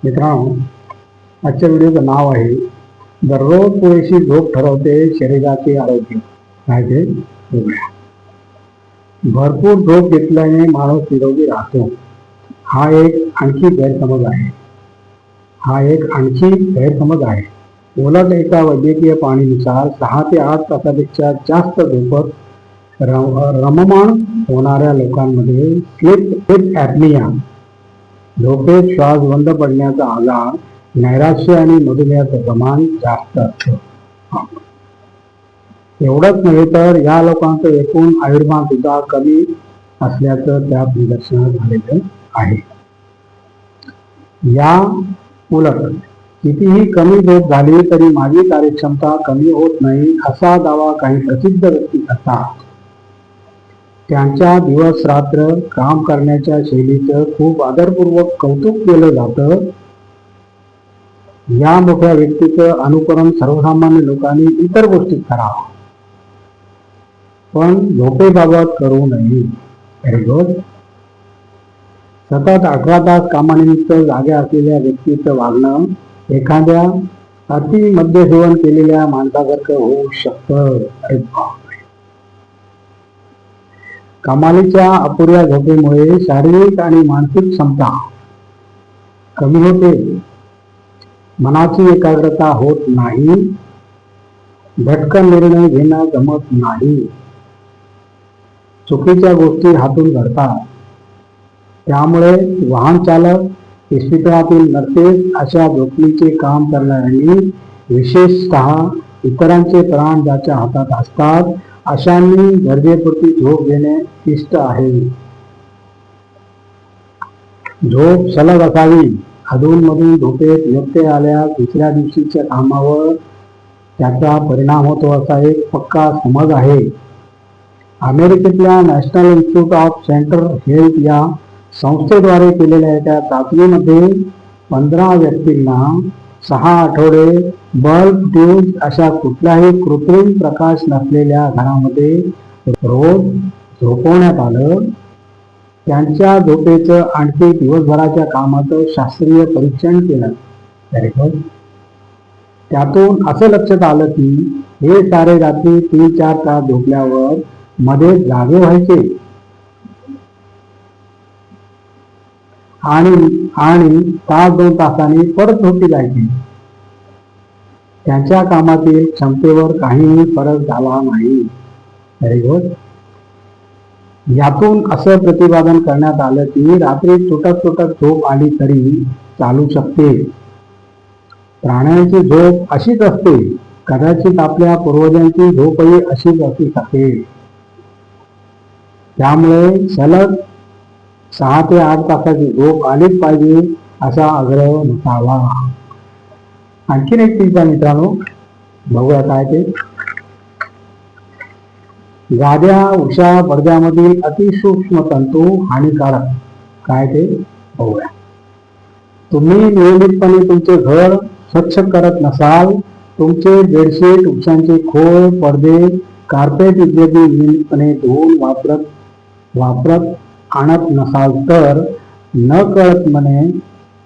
मित्रांनो, आजच्या व्हिडिओचं नाव आहे दररोज पुरेशी झोप ठरवते शरीराचे आरोग्य. काय ते? भरपूर झोप घेतल्याने माणूस निरोगी राहतो. हा एक आणखी गैरसमज आहे. उलट एका वैद्यकीय पाहणीनुसार 6 ते 8 तासापेक्षा जास्त झोपत रममाण होणाऱ्या लोकांमध्ये स्लीप ॲपनिया, झोपेत श्वास बंद पडण्याचा आजार, नैराश्य आणि मधुमेहाचं प्रमाण जास्त असतं. एवढंच नव्हे तर या लोकांचं एकूण आयुर्मान सुद्धा कमी असल्याचं त्यात निदर्शनास झालेलं आहे. या उलट कितीही कमी झोप झाली तरी माझी कार्यक्षमता कमी होत नाही असा दावा काही प्रसिद्ध व्यक्ती करतात. त्यांच्या दिवस रात्र काम करण्याच्या शैलीचं खूप आदरपूर्वक कौतुक केलं जातं. या मोठ्या व्यक्तीचं अनुकरण सर्वसामान्य लोकांनी इतर गोष्टीत करावं, पण झोपेबाबत करू नये. Very good. सतत 18 तास कामानिमित्त जाग्या असलेल्या व्यक्तीचं वागणं एखाद्या अति मद्यसेवन केलेल्या माणसासारखं होऊ शकतं. कमालीच्या अपुऱ्या झोपेमुळे शारीरिक आणि मानसिक क्षमता कमी होते, मनाची एकाग्रता होत नाही, झटकन निर्णय घेणं जमत नाही, चुकीच्या गोष्टी हातून घडतात. त्यामुळे वाहन चालक, इस्पितळातील नर्सेस अशा जोखमीचे काम करणाऱ्यांनी, विशेषतः इतरांचे प्राण ज्याच्या हातात असतात अशांनी गरजेपुरती झोप घेणे इष्ट आहे. झोप सलग असावी. अधूनमधून झोपेत व्यत्यय आल्यास दुसऱ्या दिवशीच्या कामावर त्याचा परिणाम होतो असा एक पक्का समज आहे. अमेरिकेतल्या national institute of central health या संस्थेद्वारे केलेल्या एका चाचणीमध्ये 15 व्यक्तींना 6 आठवडे बल्ब ट्यूब अशा कुठल्याही कृत्रिम प्रकाश नसलेल्या घरामध्ये रोज झोपवण्यात आलं. त्यांच्या झोपेचं आणखी दिवसभराच्या कामाचं शास्त्रीय परीक्षण केलं. त्यातून असं लक्षात आलं की हे सारे रात्री 3-4 तास झोपल्यावर मध्ये जागे व्हायचे आणि तास 2 तासांनी परत झोपी जायचे. त्यांच्या कामातील क्षमतेवर काहीही फरक झाला नाही. Very good. यातून असं प्रतिपादन करण्यात आलं की रात्री तुटक झोप आली तरी चालू शकते. प्राण्यांची झोप अशीच असते. कदाचित आपल्या पूर्वजांची झोपही अशीच असू शकेल. त्यामुळे सलग 6 ते 8 तासाची झोप आलीच पाहिजे असा आग्रह नसावा. आणखीन एक टीप आहे मित्रांनो, बघूया काय ते. गाद्या, उषा, पडद्यामधील अतिसूक्ष्म तंतू हानिकारक. काय ते बघूया. तुम्ही नियमितपणे तुमचे घर स्वच्छ करत नसाल, तुमचे बेडशीट, उशांचे खोळ, पडदे, कार्पेट इत्यादी नियमितपणे धुवून वापरत आणत नसाल तर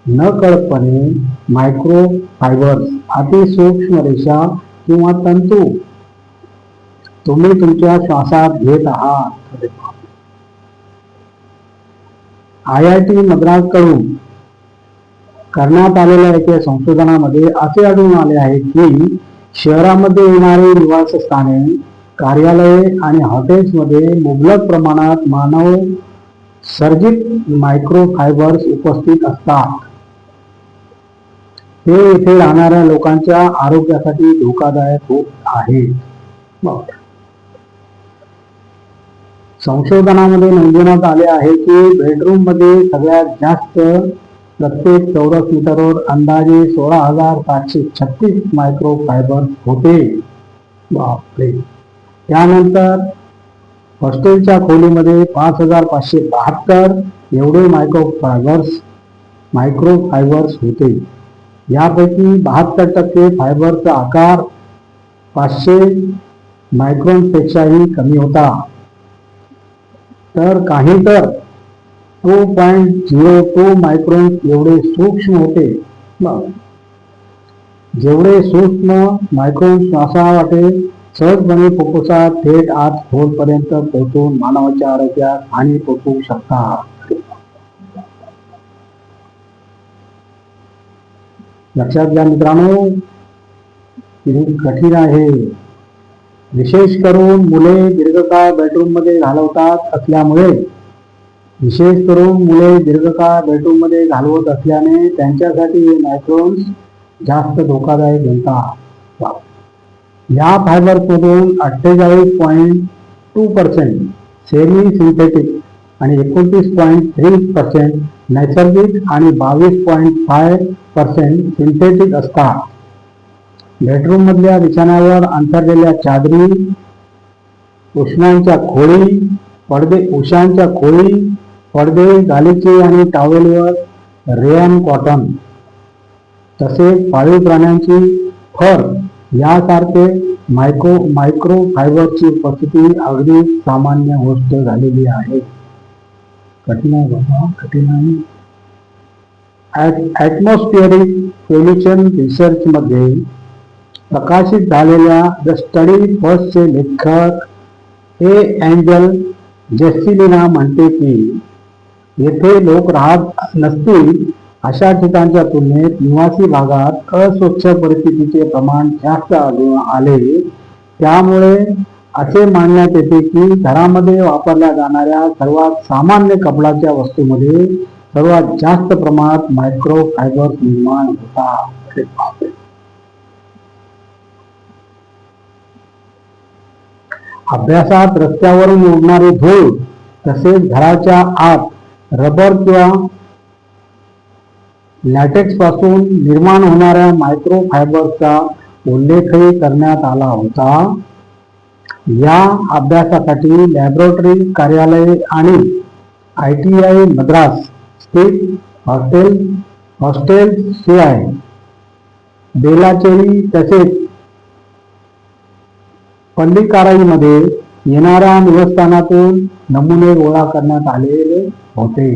नकळतपणे मायक्रो फायबर्स, अतिसूक्ष्म रेषा किंवा तंतू तुम्ही तुमच्या श्वासात घेत आहात. IIT मद्रासकडून करण्यात आलेल्या एका संशोधनामध्ये असे आढळून आले आहे की शहरामध्ये येणारी निवासस्थाने, कार्यालये आणि हॉटेल्समध्ये मुबलक प्रमाणात मानव सर्जित मायक्रोफायबर्स उपस्थित असतात. ते येथे राहणाऱ्या लोकांच्या आरोग्यासाठी धोकादायक होत आहेत. संशोधनामध्ये नोंदवण्यात आले आहे की बेडरूम मध्ये सगळ्यात जास्त प्रत्येक चौरस मीटरवर अंदाजे 16,736 मायक्रोफायबर्स होते. बापरे. त्यानंतर हॉस्टेलच्या खोलीमध्ये 5,572 एवढे मायक्रोफायबर्स होते. यापैकी 72% फायबरचा आकार 500 मायक्रॉनपेक्षाही कमी होता. तर काही तर 2.02 मायक्रॉन एवढे सूक्ष्म होते. जेवढे सूक्ष्म मायक्रॉन श्वासा वाटे सहजपणे फुफ्फुसात थेट आत खोलपर्यंत पोहोचून मानवाच्या आरोग्यात हानी पोहोचवू शकतात. लक्षात घ्या मित्रांनो, हे कठीण आहे. विशेष करून मुले दीर्घकाळ बेडरूम मध्ये घालवत असल्याने त्यांच्यासाठी हे मायक्रॉन्स जास्त धोकादायक बनतात. या फायबर्समधून 48.2% सेमी सिंथेटिक आणि 29.3% नैसर्गिक आणि 22.5% सिंथेटिक असतात. बेडरूम मधल्या बिछाण्यावर अंथरलेल्या चादरी, उशांच्या खोळी, पडदे, गालिचे आणि टॉवेलवर रेयन कॉटन, तसेच पाळीव प्राण्यांची फर यासारखे मायक्रो फायबरची उपस्थिती अगदी सामान्य गोष्ट झालेली आहे. कठीण आहे बाबा, कठीण आहे. ॲटमॉस्फिअरिक पोल्युशन रिसर्च मध्ये प्रकाशित झालेल्या द स्टडी फर्स्टचे लेखक एंजल जेसिलिना म्हणते की येथे लोक राहत नसतील अशा ठिकाणच्या तुलनेत निवासी भागात अस्वच्छ परिस्थितीचे प्रमाण जास्त आले. त्यामुळे असे मानण्यात येते की घरामध्ये वापरल्या जाणाऱ्या सर्वात सामान्य कपड्याच्या वस्तूंमध्ये सर्वात जास्त प्रमाणात मायक्रो फायबर्स निर्माण होतात. अभ्यासात रस्त्यावरून उडणारी धूळ तसेच घराच्या आत रबर किंवा लॅटेक्स पासून निर्माण होणाऱ्या मायक्रो फायबर्सचा उल्लेखही करण्यात आला होता. या अभ्यासासाठी लॅबोरेटरी कार्यालय आणि IIT मद्रास स्थित हॉस्टेल शिवाय बेलाचेरी तसेच पल्लिकाराईमध्ये येणाऱ्या निवासस्थानातून नमुने गोळा करण्यात आलेले होते.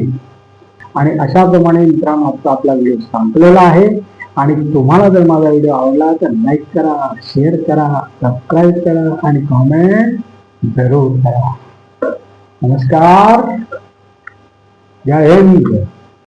आणि अशाप्रमाणे मित्रांनो आजचा आपला व्हिडिओ संपलेला आहे. आणि तुम्हाला जर माझा व्हिडिओ आवडला तर लाईक करा, शेअर करा, सबस्क्राईब करा आणि कमेंट जरूर करा. नमस्कार, जय हिंद.